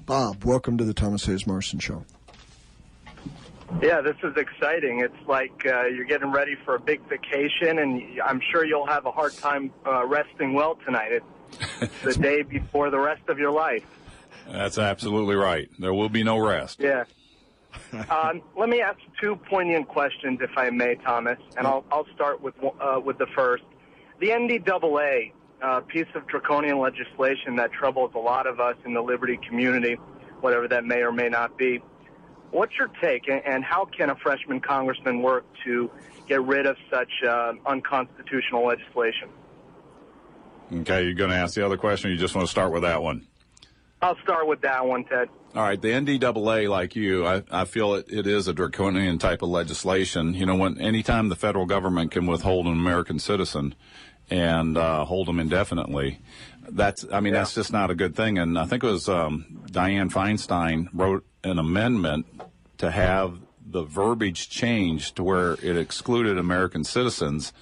Bob, welcome to the Thomas Hayes Morrison Show. Yeah, this is exciting. It's like you're getting ready for a big vacation, and I'm sure you'll have a hard time resting well tonight. It's the day before the rest of your life. That's absolutely right. There will be no rest. Yeah. Let me ask two poignant questions, if I may, Thomas, and I'll start with the first. The NDAA, piece of draconian legislation that troubles a lot of us in the liberty community, whatever that may or may not be. What's your take, and how can a freshman congressman work to get rid of such unconstitutional legislation? Okay, you're going to ask the other question, or you just want to start with that one? I'll start with that one, Ted. All right, the NDAA, like you, I feel it is a draconian type of legislation. You know, anytime the federal government can withhold an American citizen and hold them indefinitely, that's just not a good thing. And I think it was Dianne Feinstein wrote an amendment to have the verbiage changed to where it excluded American citizens,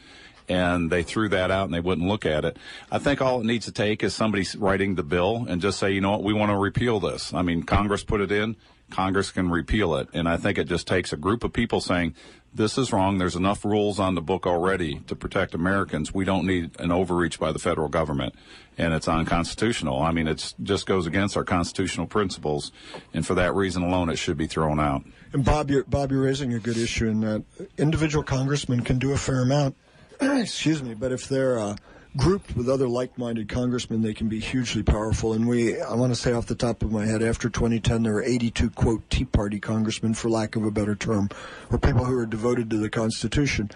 and they threw that out and they wouldn't look at it. I think all it needs to take is somebody writing the bill and just say, you know what, we want to repeal this. I mean, Congress put it in. Congress can repeal it. And I think it just takes a group of people saying, this is wrong. There's enough rules on the book already to protect Americans. We don't need an overreach by the federal government. And it's unconstitutional. I mean, it just goes against our constitutional principles. And for that reason alone, it should be thrown out. And Bob, you're raising a good issue in that individual congressmen can do a fair amount. Excuse me. But if they're grouped with other like-minded congressmen, they can be hugely powerful. And I want to say off the top of my head, after 2010, there were 82, quote, Tea Party congressmen, for lack of a better term, or people who are devoted to the Constitution.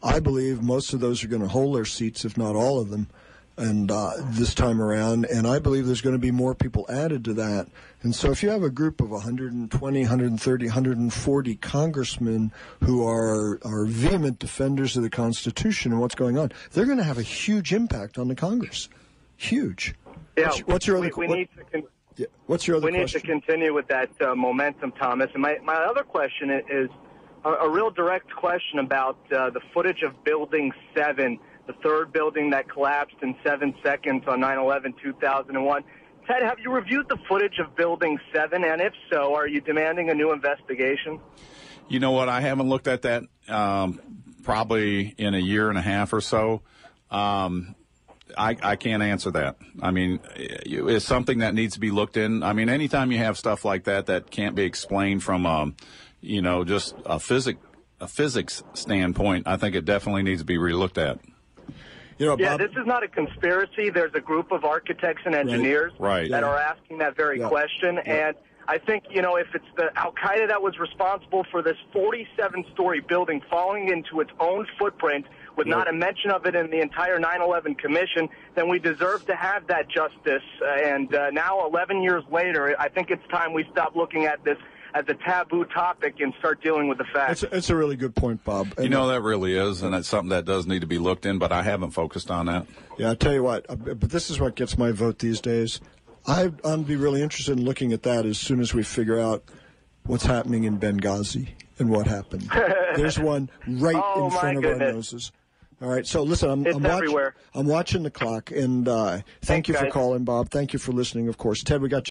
I believe most of those are going to hold their seats, if not all of them, and this time around. And I believe there's going to be more people added to that. And so if you have a group of 120, 130, 140 congressmen who are vehement defenders of the Constitution and what's going on, they're going to have a huge impact on the Congress. Huge. Yeah, what's your other question? What's your other question? We need to continue with that momentum, Thomas. And my other question is a real direct question about the footage of Building 7, the third building that collapsed in 7 seconds on 9/11/2001. Ted, have you reviewed the footage of Building 7? And if so, are you demanding a new investigation? You know what? I haven't looked at that probably in a year and a half or so. I can't answer that. I mean, it's something that needs to be looked in. I mean, anytime you have stuff like that can't be explained from, just a physics standpoint, I think it definitely needs to be relooked at. You know, Bob, this is not a conspiracy. There's a group of architects and engineers that are asking that very question. Yeah. And I think, if it's the Al-Qaeda that was responsible for this 47-story building falling into its own footprint with not a mention of it in the entire 9/11 Commission, then we deserve to have that justice. And now, 11 years later, I think it's time we stop looking at this as a taboo topic and start dealing with the facts. It's a really good point, Bob. And that really is, and it's something that does need to be looked in, but I haven't focused on that. Yeah, I'll tell you what, but this is what gets my vote these days. I'd be really interested in looking at that as soon as we figure out what's happening in Benghazi and what happened. There's one right in front of our noses. All right, so listen, I'm watching the clock, and thank you for calling, Bob. Thank you for listening, of course. Ted, we got you.